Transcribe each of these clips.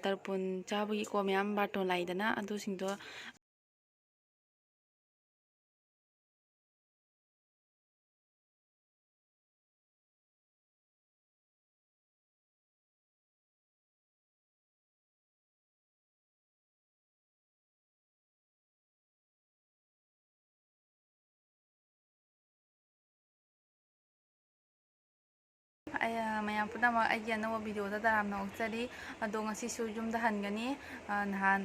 ꯇꯔꯄꯨꯟ ꯆꯥꯕꯒꯤꯀꯣ ꯃꯌꯥꯝ ꯕꯥꯔꯇꯣꯟ ꯂꯥꯛꯏꯗꯅ ꯑꯗꯨꯁꯤꯡꯗꯣ ꯃꯌꯥꯝ ꯄꯨꯝꯅꯃꯛ ꯑꯩꯒꯤ ꯑꯅꯧꯕ ꯚꯤꯗꯤꯑꯣꯗ ꯇꯔꯥꯝꯅ ꯑꯣꯛꯆꯔꯤ ꯑꯗꯣ ꯉꯁꯤꯁꯨ ꯌꯨꯝꯗ ꯍꯟꯒꯅꯤ ꯅꯍꯥꯟ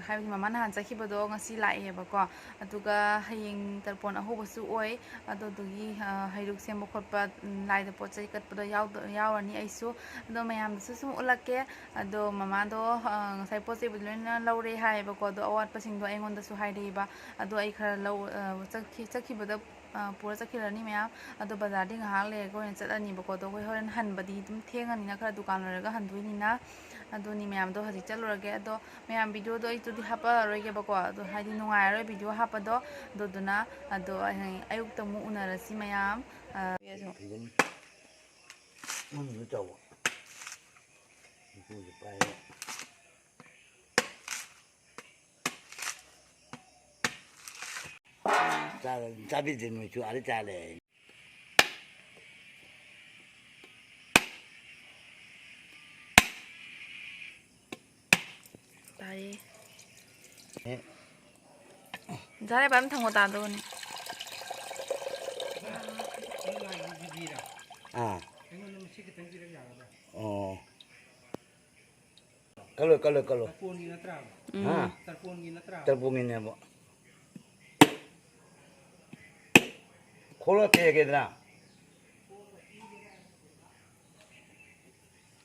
ꯍꯥꯏꯕꯗꯤ ꯃꯃꯥ ꯅꯍꯥꯟ ꯆꯠꯈꯤꯕꯗꯣ ꯉꯁꯤ ꯂꯥꯛꯑꯦꯕꯀꯣ ꯑꯗꯨꯒ ꯍꯌꯦꯡ ꯇꯔꯄꯣꯟ ꯑꯍꯧꯕꯁꯨ ꯑꯣꯏ ꯑꯗꯨꯗꯨꯒꯤ ꯍꯩꯔꯨꯛ ꯁꯦꯝꯕ ꯈꯣꯠꯄ ꯂꯥꯏꯗ ꯄꯣꯠ ꯆꯩ ꯀꯠꯄꯗꯣ ꯌꯥꯎꯔꯅꯤ ꯑꯩꯁꯨ ꯑꯗꯣ ꯃꯌꯥꯝꯗꯁꯨ ꯁꯨꯝ ꯎꯠꯂꯛꯀꯦ ꯑꯗꯣ ꯃꯃꯥꯗꯣ ꯉꯁꯥꯏ ꯄꯣꯠ ꯆꯩꯕꯨꯗꯤ ꯂꯣꯏꯅ ꯂꯧꯔꯦ ꯍꯥꯏꯌꯦꯕꯀꯣ ꯑꯗꯣ ꯑꯋꯥꯠꯄꯁꯤꯡꯗꯣ ꯑꯩꯉꯣꯟꯗꯁꯨ ꯍꯥꯏꯔꯛꯏꯕ ꯑꯗꯣ ꯑꯩ ꯈꯔ ꯆꯠꯈꯤꯕꯗ ꯄꯨꯔ ꯆꯠꯈꯤꯔꯅꯤ ꯃꯌꯥꯝ ꯑꯗꯣ ꯕꯖꯥꯔꯗꯤ ꯉꯥꯏꯍꯥꯛ ꯂꯩꯔꯒ ꯑꯣꯏꯅ ꯆꯠꯂꯅꯤꯕꯀꯣ ꯑꯗꯣ ꯑꯩꯈꯣꯏ ꯍꯣꯔꯦꯟ ꯍꯟꯕꯗꯤ ꯑꯗꯨꯝ ꯊꯦꯡꯉꯅꯤꯅ ꯈꯔ ꯗꯨꯀꯥꯟ ꯂꯣꯏꯔꯒ ꯍꯟꯗꯣꯏꯅꯤꯅ ꯑꯗꯨꯅꯤ ꯃꯌꯥꯝꯗꯣ ꯍꯧꯖꯤꯛ ꯆꯠꯂꯨꯔꯒꯦ ꯑꯗꯣ ꯃꯌꯥꯝ ꯚꯤꯗꯤꯑꯣꯗꯣ ꯑꯩꯗꯨꯗꯤ ꯍꯥꯞꯄꯛꯑꯔꯣꯏꯒꯦꯕꯀꯣ ꯑꯗꯣ ꯍꯥꯏꯗꯤ ꯅꯨꯡꯉꯥꯏꯔꯔꯣꯏ ꯚꯤꯗꯤꯑꯣ ꯍꯥꯞꯄꯗꯣ ꯑꯗꯨꯗꯨꯅ ꯑꯗꯣ ꯑꯌꯨꯛꯇ ꯑꯃꯨꯛ ꯎꯅꯔꯁꯤ ꯃꯌꯥꯝ 짜비지 뭐주 아래 짜래. 다리. 잘해 밤 탕고 다도니. 아. Kalau. Ah. Terpungin ya, Bu. Kalau kayak gitu nah.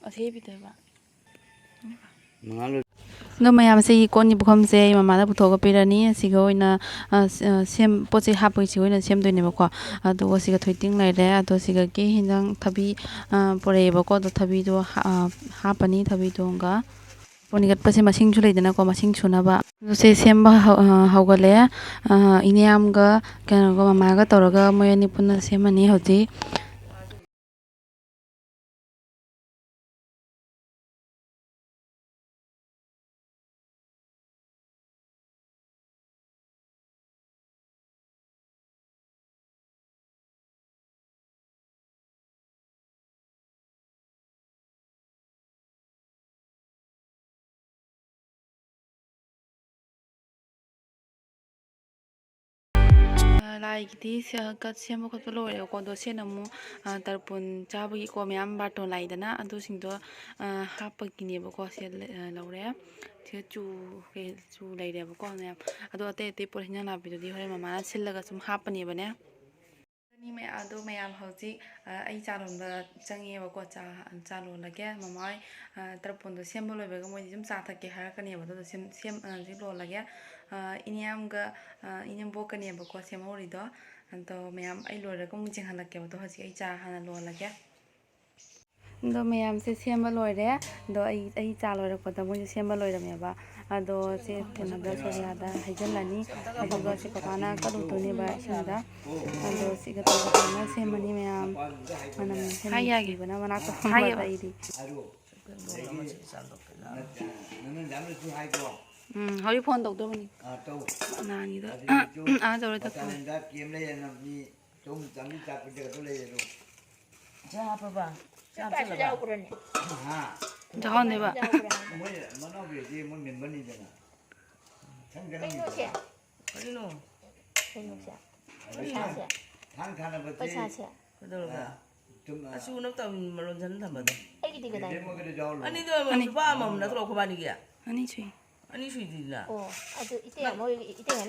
ꯑꯁꯦꯕꯤꯗꯕ Mengalu. ꯑꯗꯣ ꯃꯌꯥꯝꯁꯦ ꯀꯣꯟꯒꯤ ꯄꯨꯈꯝꯁꯦ ꯑꯩ ꯃꯃꯥꯗ ꯄꯨꯊꯣꯛꯑꯒ ꯄꯤꯔꯅꯤ ꯑꯁꯤꯒ ꯑꯣꯏꯅ ꯄꯣꯠ ꯆꯩ ꯍꯥꯞꯄꯒꯤꯁꯤ ꯑꯣꯏꯅ ꯁꯦꯝꯗꯣꯏꯅꯦꯕꯀꯣ ꯑꯗꯨꯒ ꯁꯤꯒ ꯊꯣꯏꯗꯤꯡ ꯂꯩꯔꯦ ꯑꯗꯣ ꯁꯤꯒꯒꯤ ꯍꯤꯟꯖꯥꯡ ꯊꯕꯤ ꯄꯨꯔꯛꯑꯦꯕꯀꯣ ꯑꯗꯣ ꯊꯕꯤꯗꯣ ꯍꯥꯞꯄꯅꯤ ꯊꯕꯤꯗꯣꯒ ꯄꯣꯅꯤ ꯀꯠꯄꯁꯦ ꯃꯁꯤꯡꯁꯨ ꯂꯩꯗꯅꯀꯣ ꯃꯁꯤꯡ ꯁꯨꯅꯕ ꯑꯗꯨ ꯁꯤ ꯁꯦꯝꯕ ꯍꯧꯒꯠꯂꯦ ꯏꯅꯦꯌꯥꯝꯒ ꯀꯩꯅꯣꯒ ꯃꯃꯥꯒ ꯇꯧꯔꯒ ꯃꯣꯏ ꯑꯅꯤ ꯄꯨꯟꯅ ꯁꯦꯝꯃꯅꯤ ꯍꯧꯖꯤꯛ ꯂꯥꯏꯒꯤꯗꯤ ꯁꯦꯝꯕ ꯈꯣꯠꯄ ꯂꯣꯏꯔꯦꯕꯀꯣ ꯑꯗꯣ ꯁꯤꯅ ꯑꯃꯨꯛ ꯇꯔꯄꯨꯟ ꯆꯥꯕꯒꯤꯀꯣ ꯃꯌꯥꯝ ꯕꯥꯔꯇꯣꯟ ꯂꯥꯛꯏꯗꯅ ꯑꯗꯨꯁꯤꯡꯗꯣ ꯍꯥꯞꯄꯒꯤꯅꯦꯕꯀꯣ ꯁꯤ ꯂꯧꯔꯦ ꯁꯤꯒ ꯆꯨ ꯂꯩꯔꯦꯕꯀꯣ ꯃꯌꯥꯝ ꯑꯗꯣ ꯑꯇꯩ ꯄꯣꯠ ꯍꯤꯟꯖꯥꯡ ꯅꯥꯄꯤꯗꯨꯗꯤ ꯍꯣꯔꯦꯟ ꯃꯃꯥꯅ ꯁꯤꯜꯂꯒ ꯁꯨꯝ ꯍꯥꯞꯄꯅꯦꯕꯅꯦ ꯑꯗꯣ ꯃꯌꯥꯝ ꯍꯧꯖꯤꯛ ꯑꯩ ꯆꯥ ꯂꯣꯟꯕ ꯆꯪꯉꯦꯕꯀꯣ ꯆꯥ ꯂꯣꯜꯂꯒꯦ ꯃꯃꯥ ꯍꯣꯏ ꯇꯔꯄꯣꯟꯗꯣ ꯁꯦꯝꯕ ꯂꯣꯏꯕꯒ ꯃꯣꯏꯗꯤ ꯑꯗꯨꯝ ꯆꯥ ꯊꯛꯀꯦ ꯍꯥꯏꯔꯛꯀꯅꯦꯕ ꯑꯗꯨꯗꯣ ꯍꯧꯖꯤꯛ ꯂꯣꯜꯂꯒꯦ ꯏꯅꯦꯌꯥꯝꯒ ꯏꯅꯦꯝꯕꯣꯛꯀꯅꯦꯕꯀꯣ ꯁꯦꯝꯍꯧꯔꯤꯗꯣ ꯑꯗꯣ ꯃꯌꯥꯝ ꯑꯩ ꯂꯣꯏꯔꯒ ꯑꯃꯨꯛ ꯌꯦꯡꯍꯜꯂꯛꯀꯦꯕ ꯑꯗꯣ ꯍꯧꯖꯤꯛ ꯑꯩ ꯆꯥ ꯍꯥꯟꯅ ꯂꯣꯜꯂꯒꯦ ꯑꯗꯣ ꯃꯌꯥꯝꯁꯦ ꯁꯦꯝꯕ ꯂꯣꯏꯔꯦ ꯑꯗꯣ ꯑꯩ ꯆꯥ ꯂꯣꯏꯔꯛꯄꯗ ꯃꯣꯏꯁꯦ ꯁꯦꯝꯕ ꯂꯣꯏꯔꯝꯃꯦꯕ ꯑꯗꯣ ꯁꯤ ꯀꯩꯅꯣꯗ ꯁꯣꯔꯤꯌꯥꯗ ꯍꯩꯖꯤꯜꯂꯅꯤ ꯑꯗꯨꯒ ꯁꯤ ꯄꯄꯥꯅ ꯀꯠꯂꯨꯗꯣꯏꯅꯦꯕ ꯏꯁꯤꯡꯗ ꯑꯗꯣ ꯁꯤꯒ ꯇꯧꯔꯒ ꯁꯦꯝꯃꯅꯤ ꯃꯌꯥꯝ ꯃꯅꯝ ꯅꯨꯡꯁꯤꯕꯅ ꯃꯅꯥꯛꯇ ꯐꯝꯕꯗ ꯑꯩꯗꯤ ꯍꯧꯖꯤꯛ ꯐꯣꯟ ꯇꯧꯗꯧꯕꯅꯤ ꯅꯍꯥꯟꯒꯤꯗ ꯇꯧꯔꯦ ꯖꯍꯣꯟꯅꯦꯕ ꯄꯩꯁꯥꯁꯦ ꯑꯁꯨꯅ ꯃꯔꯣꯟꯖꯟ ꯊꯝꯕꯗꯣ ꯑꯩꯒꯤꯗꯤ ꯀꯗꯥꯏ ꯑꯅꯤꯗꯣ ꯂꯨꯄꯥ ꯑꯃꯃꯝ ꯅꯠꯇ꯭ꯔꯣ ꯈꯣꯏꯕꯥꯅꯤꯒꯤ ꯑꯅꯤ ꯁꯨꯏ ꯑꯅꯤ ꯁꯨꯏꯗꯤꯅ ꯑꯣ ꯑꯗꯨ ꯏꯇꯩ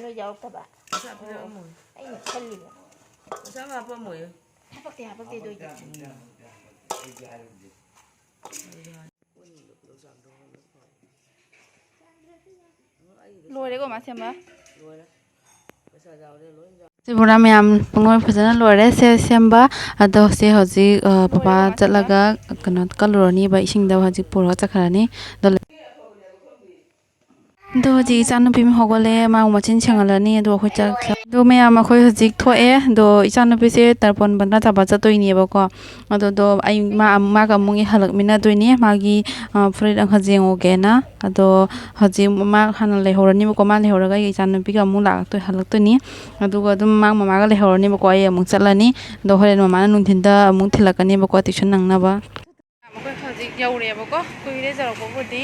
ꯂꯣꯏ ꯌꯥꯎꯔꯛꯇꯕ ꯄꯩꯁꯥ ꯄꯤꯔꯛꯑꯝꯃꯣꯏ ꯑꯩꯅ ꯈꯜꯂꯤꯕ ꯄꯩꯁꯥ ꯍꯥꯞꯄꯝꯃꯣꯏ ꯍꯥꯄꯛꯇꯦ ꯑꯗꯨ ꯑꯣꯏꯗꯤ ꯂꯣꯏꯔꯦꯀꯣ ꯃꯥ ꯁꯦꯝꯕ ꯂꯣꯏꯔꯦ ꯄꯩꯁꯥ ꯌꯥꯎꯔꯦ ꯂꯣꯏ ꯁꯤꯕꯨꯔꯥ ꯃꯌꯥꯝ ꯄꯨꯡꯂꯣꯏ ꯐꯖꯅ ꯂꯣꯏꯔꯦ ꯁꯦꯝꯕ ꯑꯗꯣ ꯁꯤ ꯍꯧꯖꯤꯛ ꯄꯄꯥ ꯆꯠꯂꯒ ꯀꯩꯅꯣ ꯀꯜꯂꯨꯔꯅꯤꯕ ꯏꯁꯤꯡꯗ ꯍꯧꯖꯤꯛ ꯄꯨꯔꯒ ꯆꯠꯈ꯭ꯔꯅꯤ ꯑꯗꯣ ꯍꯧꯖꯤꯛ ꯏꯆꯥ ꯅꯨꯄꯤ ꯑꯃ ꯍꯧꯒꯠꯂꯦ ꯃꯥꯕꯨ ꯃꯆꯤꯟ ꯁꯦꯡꯍꯜꯂꯅꯤ ꯑꯗꯣ ꯑꯩꯈꯣꯏ ꯑꯗꯣ ꯃꯌꯥꯝ ꯑꯩꯈꯣꯏ ꯍꯧꯖꯤꯛ ꯊꯣꯛꯑꯦ ꯑꯗꯣ ꯏꯆꯥꯅꯨꯄꯤꯁꯦ ꯇꯔꯄꯣꯟ ꯕꯟꯗꯥ ꯊꯥꯕ ꯆꯠꯇꯣꯏꯅꯦꯕꯀꯣ ꯑꯗꯨꯗꯣ ꯑꯩ ꯃꯥꯒ ꯑꯃꯨꯛ ꯍꯜꯂꯛꯃꯤꯟꯅꯗꯣꯏꯅꯤ ꯃꯥꯒꯤ ꯐꯨꯔꯤꯠ ꯑꯃꯈꯛ ꯌꯦꯡꯉꯨꯒꯦꯅ ꯑꯗꯣ ꯍꯧꯖꯤꯛ ꯃꯥ ꯍꯥꯟꯅ ꯂꯩꯍꯧꯔꯅꯤꯕꯀꯣ ꯃꯥ ꯂꯩꯍꯧꯔꯒ ꯑꯩꯒ ꯏꯆꯥꯅꯨꯄꯤꯒ ꯑꯃꯨꯛ ꯍꯜꯂꯛꯇꯣꯏꯅꯤ ꯑꯗꯨꯒ ꯑꯗꯨꯝ ꯃꯃꯥꯒ ꯂꯩꯍꯧꯔꯅꯤꯕꯀꯣ ꯑꯩ ꯑꯃꯨꯛ ꯆꯠꯂꯅꯤ ꯑꯗꯣ ꯍꯣꯔꯦꯟ ꯃꯃꯥꯅ ꯅꯨꯡꯊꯤꯟꯗ ꯑꯃꯨꯛ ꯊꯤꯜꯂꯛꯀꯅꯦꯕꯀꯣ ꯇ꯭यूशन ꯅꯪꯅꯕ ꯑꯩꯈꯣꯏ ꯍꯧꯖꯤꯛ ꯌꯧꯔꯦꯕꯀꯣ ꯀꯨꯏꯔꯦ ꯌꯧꯔꯛꯄꯕꯨꯗꯤ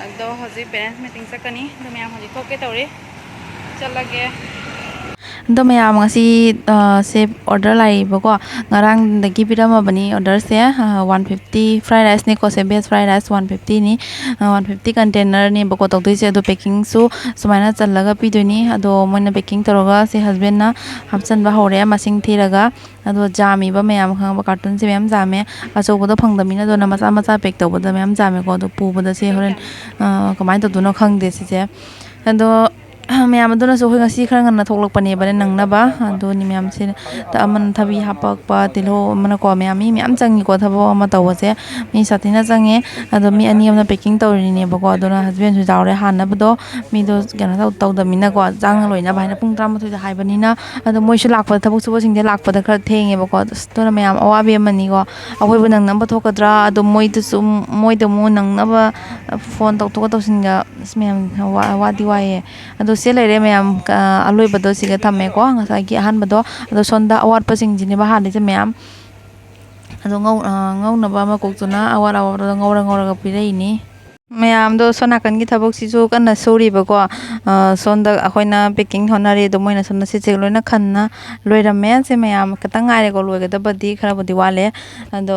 ꯑꯗꯣ ꯍꯧꯖꯤꯛ ꯄꯦꯔꯦꯟꯁ ꯃꯤꯇꯤꯡ ꯆꯠꯀꯅꯤ ꯑꯗꯣ ꯃꯌꯥꯝ ꯍꯧꯖꯤꯛ ꯊꯣꯛꯀꯦ ꯇꯧꯔꯤ ꯆꯠꯂꯒꯦ ꯑꯗꯣ ꯃꯌꯥꯝ ꯉꯁꯤ ꯁꯦ ꯑꯣꯔꯗꯔ ꯂꯥꯛꯏꯕꯀꯣ ꯉꯔꯥꯡꯗꯒꯤ ꯄꯤꯔꯝꯃꯕꯅꯤ ꯑꯣꯔꯗꯔꯁꯦ 150 ꯐ꯭ꯔꯥꯏ ꯔꯥꯏꯁꯅꯦꯀꯣ ꯁꯦ ꯕꯦꯖ ꯐ꯭ꯔꯥꯏ ꯔꯥꯏꯁ 150니 150 ꯀꯟꯇꯦꯅꯔꯅꯦꯕꯀꯣ ꯇꯧꯗꯣꯏꯁꯦ ꯑꯗꯣ ꯄꯦꯀꯤꯡꯁꯨ ꯁꯨꯃꯥꯏꯅ ꯆꯜꯂꯒ ꯄꯤꯗꯣꯏꯅꯤ ꯑꯗꯣ ꯃꯣꯏꯅ ꯄꯦꯀꯤꯡ ꯇꯧꯔꯒ ꯁꯦ ꯍꯁꯕꯦꯟꯅ ꯍꯥꯞꯆꯤꯟꯕ ꯍꯧꯔꯦ ꯃꯁꯤꯡ ꯊꯤꯔꯒ ꯑꯗꯣ ꯖꯥꯝꯃꯤꯕ ꯃꯌꯥꯝ ꯈꯪꯕ ꯀꯥꯔꯇꯨꯟꯁꯦ ꯃꯌꯥꯝ ꯖꯥꯝꯃꯦ ꯑꯆꯧꯕꯗꯣ ꯐꯪꯗꯕꯅꯤꯅ ꯑꯗꯨꯅ ꯃꯆꯥ ꯃꯆꯥ ꯄꯦꯛ ꯇꯧꯕꯗ ꯃꯌꯥꯝ ꯖꯥꯝꯃꯦꯀꯣ ꯑꯗꯣ ꯄꯨꯕꯗ ꯁꯦ ꯍꯣꯔꯦꯟ ꯀꯃꯥꯏꯅ ꯇꯧꯗꯣꯏꯅꯣ ꯈꯪꯗꯦ ꯁꯤꯁꯦ ꯑꯗꯣ ꯃꯌꯥꯝ ꯑꯗꯨꯅꯁꯨ ꯑꯩꯈꯣꯏ ꯉꯁꯤ ꯈꯔ ꯉꯟꯅ ꯊꯣꯛꯂꯛꯄꯅꯦꯕꯅꯦ ꯅꯪꯅꯕ ꯑꯗꯨꯅꯤ ꯃꯌꯥꯝꯁꯦ ꯑꯃꯅ ꯊꯕꯤ ꯍꯥꯞꯄꯛꯄ ꯇꯤꯜꯍꯧ ꯑꯃꯅꯀꯣ ꯃꯤ ꯃꯌꯥꯝ ꯆꯪꯉꯤꯀꯣ ꯊꯕꯛ ꯑꯃ ꯇꯧꯕꯁꯦ ꯃꯤ ꯁꯥꯊꯤꯅ ꯆꯪꯉꯦ ꯑꯗꯣ ꯃꯤ ꯑꯅꯤ ꯑꯃꯅ ꯄꯦꯀꯤꯡ ꯇꯧꯔꯤꯅꯦꯕꯀꯣ ꯑꯗꯨꯅ ꯍꯁꯕꯦꯟꯁꯨ ꯌꯥꯎꯔꯦ ꯍꯥꯟꯅꯕꯗꯣ ꯃꯤꯗꯣ ꯀꯩꯅꯣ ꯇꯧꯗꯕꯅꯤꯅꯀꯣ ꯆꯥꯡ ꯂꯣꯏꯅꯕ ꯍꯥꯏꯅ ꯄꯨꯡ 12ꯗ ꯍꯥꯏꯕꯅꯤꯅ ꯑꯗꯣ ꯃꯣꯏꯁꯨ ꯂꯥꯛꯄꯗ ꯊꯕꯛ ꯁꯨꯕꯁꯤꯡꯁꯦ ꯂꯥꯛꯄꯗ ꯈꯔ ꯊꯦꯡꯉꯦꯕꯀꯣ ꯑꯗꯨꯅ ꯃꯌꯥꯝ ꯑꯋꯥꯕꯤ ꯑꯃꯅꯤꯀꯣ ꯑꯩꯈꯣꯏꯕꯨ ꯅꯪꯅꯕ ꯊꯣꯛꯀꯗ꯭ꯔꯥ ꯑꯗꯣ ꯃꯣꯏꯗ ꯑꯃꯨꯛ ꯅꯪꯅꯕ ꯐꯣꯟ ꯇꯧꯊꯣꯛꯀ ꯇꯧꯁꯤꯟꯒ ꯃꯌꯥꯝ ꯋꯥꯗꯤ ꯋꯥꯏꯑꯦ ꯑꯗꯣ ꯁꯤ ꯂꯩꯔꯦ ꯃꯌꯥꯝ ꯑꯂꯣꯏꯕꯗꯣ ꯁꯤꯒ ꯊꯝꯃꯦꯀꯣ ꯉꯁꯥꯏꯒꯤ ꯑꯍꯥꯟꯕꯗꯣ ꯑꯗꯣ ꯁꯣꯝꯗ ꯑꯋꯥꯠꯄꯁꯤꯡꯁꯤꯅꯦꯕ ꯍꯥꯟꯅꯁꯦ ꯃꯌꯥꯝ ꯑꯗꯣ ꯉꯧꯅꯕ ꯃꯀꯣꯛꯇꯨꯅ ꯑꯋꯥꯠ ꯑꯋꯥꯠꯄꯗꯣ ꯉꯧꯔꯒ ꯄꯤꯔꯛꯏꯅꯤ ꯃꯌꯥꯝꯗꯣ ꯁꯣꯝ ꯅꯥꯀꯟꯒꯤ ꯊꯕꯛꯁꯤꯁꯨ ꯀꯟꯅ ꯁꯨꯔꯤꯕꯀꯣ ꯁꯣꯝꯗ ꯑꯩꯈꯣꯏꯅ ꯄꯦꯛꯀꯤꯡ ꯍꯣꯠꯅꯔꯤ ꯑꯗꯣ ꯃꯣꯏꯅ ꯁꯣꯝꯗ ꯁꯤꯁꯦ ꯂꯣꯏꯅ ꯈꯟꯅ ꯂꯣꯏꯔꯝꯃꯦ ꯁꯦ ꯃꯌꯥꯝ ꯈꯤꯇꯪ ꯉꯥꯏꯔꯦꯀꯣ ꯂꯣꯏꯒꯗꯕꯗꯤ ꯈꯔꯕꯨꯗꯤ ꯋꯥꯠꯂꯦ ꯑꯗꯣ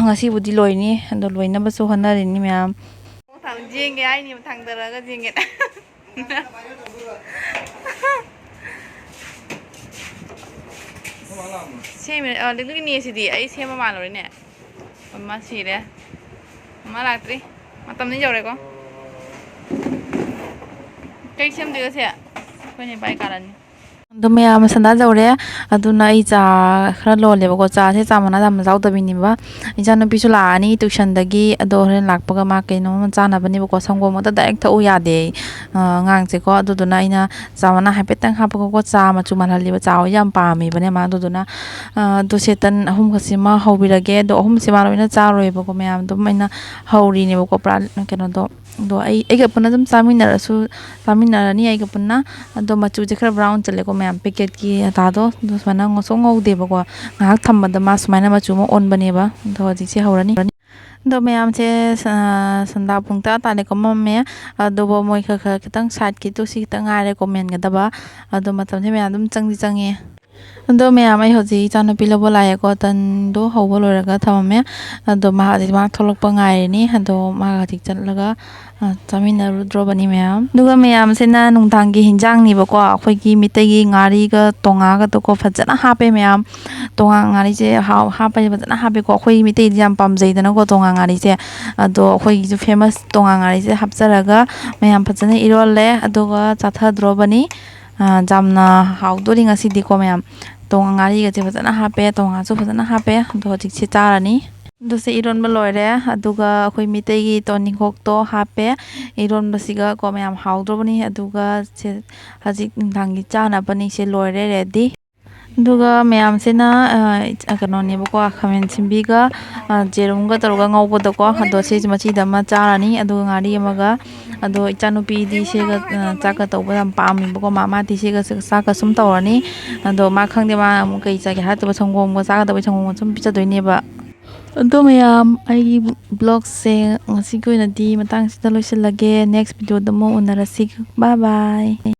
ꯉꯁꯤꯕꯨꯗꯤ ꯂꯣꯏꯅꯤ ꯑꯗꯣ ꯂꯣꯏꯅꯕꯁꯨ ꯍꯣꯠꯅꯔꯤꯅꯤ ꯃꯌꯥꯝ ꯌꯦꯡꯒꯦ ꯍꯥꯏꯅꯤ ꯊꯥꯡꯗꯔꯒ ꯌꯦꯡꯒꯦ ꯁꯦꯝꯃꯦ ꯂꯤꯛꯂꯤꯛꯅꯤ ꯁꯤꯗꯤ ꯑꯩ ꯁꯦꯝꯕ ꯃꯥꯜꯂꯨꯔꯦꯅꯦ ꯑꯃ ꯁꯤꯔꯦ ꯑꯃ ꯂꯥꯛꯇ꯭ꯔꯤ ꯃꯇꯝꯗꯤ ꯌꯧꯔꯦꯀꯣ ꯀꯩ ꯁꯦꯝꯗꯣꯏꯒ ꯁꯦ ꯑꯩꯈꯣꯏꯅ ꯏꯄꯥ ꯀꯥꯔꯅꯤ ꯑꯗꯣ ꯃꯌꯥꯝ ꯁꯟꯗꯥꯖꯧꯔꯦ ꯑꯗꯨꯅ ꯑꯩ ꯆꯥ ꯈꯔ ꯂꯣꯜꯂꯦꯕꯀꯣ ꯆꯥꯁꯦ ꯆꯥ ꯃꯅꯥ ꯌꯥꯝꯅ ꯌꯥꯎꯗꯕꯤꯅꯦꯕ ꯏꯆꯥꯅꯨꯄꯤꯁꯨ ꯂꯥꯛꯑꯅꯤ ꯇ꯭यूꯁꯟꯗꯒꯤ ꯑꯗꯣ ꯍꯣꯔꯦꯟ ꯂꯥꯛꯄꯒ ꯃꯥ ꯀꯩꯅꯣꯝ ꯆꯥꯅꯕꯅꯦꯕꯀꯣ ꯁꯪꯒꯣꯝ ꯗꯥꯏꯔꯦꯛ ꯊꯛꯎ ꯌꯥꯗꯦ ꯑꯉꯥꯡꯁꯦꯀꯣ ꯑꯗꯨꯗꯨꯅ ꯑꯩꯅ ꯆꯥ ꯃꯅꯥ ꯍꯥꯏꯐꯦꯠꯇꯪ ꯍꯥꯞꯄꯒꯀꯣ ꯆꯥ ꯃꯆꯨ ꯃꯥꯜꯍꯜꯂꯤꯕ ꯆꯥ ꯍꯣꯏ ꯌꯥꯝ ꯄꯥꯝꯃꯤꯕꯅꯦ ꯃꯥ ꯑꯗꯨꯗꯨꯅ ꯑꯗꯨ ꯁꯦꯇꯟ ꯑꯍꯨꯝꯒꯁꯤꯃ ꯍꯧꯕꯤꯔꯒꯦ ꯑꯗꯣ ꯑꯍꯨꯝꯁꯤ ꯃꯥ ꯂꯣꯏꯅ ꯆꯥꯔꯣꯏꯕꯀꯣ ꯃꯌꯥꯝ ꯑꯗꯨꯝ ꯑꯩꯅ ꯍꯧꯔꯤꯅꯦꯕꯀꯣ ꯄꯨꯔꯥ ꯀꯩꯅꯣꯗꯣ ꯑꯗꯣ ꯑꯩꯒ ꯄꯨꯟꯅ ꯑꯗꯨꯝ ꯆꯥꯃꯤꯟꯅꯔꯅꯤ ꯑꯩꯒ ꯄꯨꯟꯅ ꯑꯗꯣ ꯃꯆꯨꯁꯦ ꯈꯔ ꯕ꯭ꯔꯥꯎꯟ ꯆꯠꯂꯦꯀꯣ ꯃꯌꯥꯝ ꯄꯦꯀꯦꯠꯀꯤ ꯑꯇꯥꯗꯣ ꯑꯗꯣ ꯁꯨꯃꯥꯏꯅ ꯉꯧꯁꯣꯛ ꯉꯧꯗꯦꯕꯀꯣ ꯉꯥꯏꯍꯥꯛ ꯊꯝꯕꯗ ꯃꯥ ꯁꯨꯃꯥꯏꯅ ꯃꯆꯨ ꯑꯃ ꯑꯣꯟꯕꯅꯦꯕ ꯑꯗꯣ ꯍꯧꯖꯤꯛꯁꯦ ꯍꯧꯔꯅꯤ ꯑꯗꯣ ꯃꯌꯥꯝꯁꯦ ꯁꯟꯗꯥ ꯄꯨꯡ 10 ꯇꯥꯔꯦꯀꯣ ꯃꯝꯃꯦ ꯑꯗꯨꯕꯨ ꯃꯣꯏ ꯈꯔ ꯈꯤꯇꯪ ꯁꯥꯏꯠꯀꯤꯗꯨ ꯁꯤ ꯈꯤꯇꯪ ꯉꯥꯏꯔꯦꯀꯣ ꯃꯦꯟꯒꯗꯕ ꯑꯗꯣ ꯃꯇꯝꯁꯦ ꯃꯌꯥꯝ ꯑꯗꯨꯝ ꯆꯪꯉꯦ ꯑꯗꯣ ꯃꯌꯥꯝ ꯑꯩ ꯍꯧꯖꯤꯛ ꯏꯆꯥꯅꯨꯄꯤ ꯂꯧꯕ ꯂꯥꯛꯑꯦꯀꯣ ꯇꯟꯗꯣ ꯍꯧꯕ ꯂꯣꯏꯔꯒ ꯊꯝꯃꯝꯃꯦ ꯑꯗꯣ ꯃꯥ ꯊꯣꯛꯂꯛꯄ ꯉꯥꯏꯔꯤꯅꯤ ꯑꯗꯣ ꯃꯥꯒ ꯍꯧꯖꯤꯛ ꯆꯠꯂꯒ ꯆꯥꯃꯤꯟꯅꯔꯨꯗ꯭ꯔꯣꯕꯅꯤ ꯃꯌꯥꯝ ꯑꯗꯨꯒ ꯃꯌꯥꯝꯁꯤꯅ ꯅꯨꯡꯗꯥꯡꯒꯤ ꯍꯤꯟꯖꯥꯡꯅꯤꯕꯀꯣ ꯑꯩꯈꯣꯏꯒꯤ ꯃꯤꯇꯩꯒꯤ ꯉꯥꯔꯤꯒ ꯇꯣꯉꯥꯒꯗꯣꯀꯣ ꯐꯖꯅ ꯍꯥꯞꯄꯦ ꯃꯌꯥꯝ ꯇꯣꯉꯥ ꯉꯥꯔꯤꯁꯦ ꯍꯥꯞꯄꯁꯦ ꯐꯖꯅ ꯍꯥꯞꯄꯦꯀꯣ ꯑꯩꯈꯣꯏ ꯃꯤꯇꯩꯗꯤ ꯌꯥꯝ ꯄꯥꯝꯖꯩꯗꯅꯀꯣ ꯇꯣꯉꯥ ꯉꯥꯔꯤꯁꯦ ꯑꯗꯣ ꯑꯩꯈꯣꯏꯒꯤꯁꯨ ꯐꯦꯃꯁ ꯇꯣꯉꯥ ꯉꯥꯔꯤꯁꯦ ꯍꯥꯞꯆꯔꯒ ꯃꯌꯥꯝ ꯐꯖꯅ ꯏꯔꯣꯜꯂꯦ ꯑꯗꯨꯒ ꯆꯥꯊꯗ꯭ꯔꯣꯕꯅꯤ ꯌꯥꯝꯅ ꯍꯥꯎꯗꯣꯔꯤ ꯉꯁꯤꯗꯤꯀꯣ ꯃꯌꯥꯝ ꯇꯣꯉꯥ ꯉꯥꯔꯤꯒꯁꯦ ꯐꯖꯅ ꯍꯥꯞꯄꯦ ꯇꯣꯉꯥꯁꯨ ꯐꯖꯅ ꯍꯥꯞꯄꯦ ꯑꯗꯣ ꯍꯧꯖꯤꯛꯁꯦ ꯆꯥꯔꯅꯤ ꯑꯗꯨ ꯁꯤ ꯏꯔꯣꯟꯕ ꯂꯣꯏꯔꯦ ꯑꯗꯨꯒ ꯑꯩꯈꯣꯏ ꯃꯤꯇꯩꯒꯤ ꯇꯣꯅꯤꯡꯈꯣꯛꯇꯣ ꯍꯥꯞꯄꯦ ꯏꯔꯣꯟꯕꯁꯤꯒ ꯀꯣ ꯃꯌꯥꯝ ꯍꯥꯎꯗ꯭ꯔꯕꯅꯤ ꯑꯗꯨꯒ ꯁꯦ ꯍꯧꯖꯤꯛ ꯅꯨꯡꯗꯥꯡꯒꯤ ꯆꯥꯅꯕꯅꯤ ꯁꯦ ꯂꯣꯏꯔꯦ ꯔꯦꯗꯤ ꯑꯗꯨꯒ ꯃꯌꯥꯝꯁꯤꯅ ꯀꯩꯅꯣꯅꯦꯕꯀꯣ ꯈꯥꯃꯦꯟ ꯁꯤꯟꯕꯤꯒ ꯖꯦꯔꯨꯝꯒ ꯇꯧꯔꯒ ꯉꯧꯕꯗꯣꯀꯣ ꯑꯗꯣ ꯁꯤꯁꯦ ꯃꯆꯤꯗ ꯑꯃ ꯆꯥꯔꯅꯤ ꯑꯗꯨꯒ ꯉꯥꯔꯤ ꯑꯃꯒ ꯑꯗꯣ ꯏꯆꯥꯅꯨꯄꯤꯗꯤ ꯁꯤꯒ ꯆꯥꯛꯀ ꯇꯧꯕ ꯌꯥꯝ ꯄꯥꯝꯃꯦꯕꯀꯣ ꯃꯥꯗꯤ ꯁꯤꯒ ꯆꯥꯛꯀ ꯁꯨꯝ ꯇꯧꯔꯅꯤ ꯑꯗꯣ ꯃꯥ ꯈꯪꯗꯦ ꯃꯥ ꯑꯃꯨꯛ ꯀꯩ ꯆꯥꯒꯦ ꯍꯥꯏꯔꯛꯇꯕ ꯁꯪꯒꯣꯝꯒ ꯆꯥꯒꯗꯕ ꯁꯪꯒꯣꯝꯒ ꯁꯨꯝ ꯄꯤꯖꯗꯣꯏꯅꯦꯕ ꯑꯗꯣ ꯃꯌꯥꯝ ꯑꯩꯒꯤ ꯕ꯭ꯂꯣꯛꯁꯦ ꯉꯁꯤꯒꯤ ꯑꯣꯏꯅꯗꯤ ꯃꯇꯥꯡꯁꯤꯗ ꯂꯣꯏꯁꯤꯜꯂꯒꯦ ꯅꯦꯛꯁ ꯚꯤꯗꯤꯑꯣꯗ ꯑꯃꯨꯛ ꯎꯅꯔꯁꯤ ꯕꯥꯏ ꯕꯥꯏ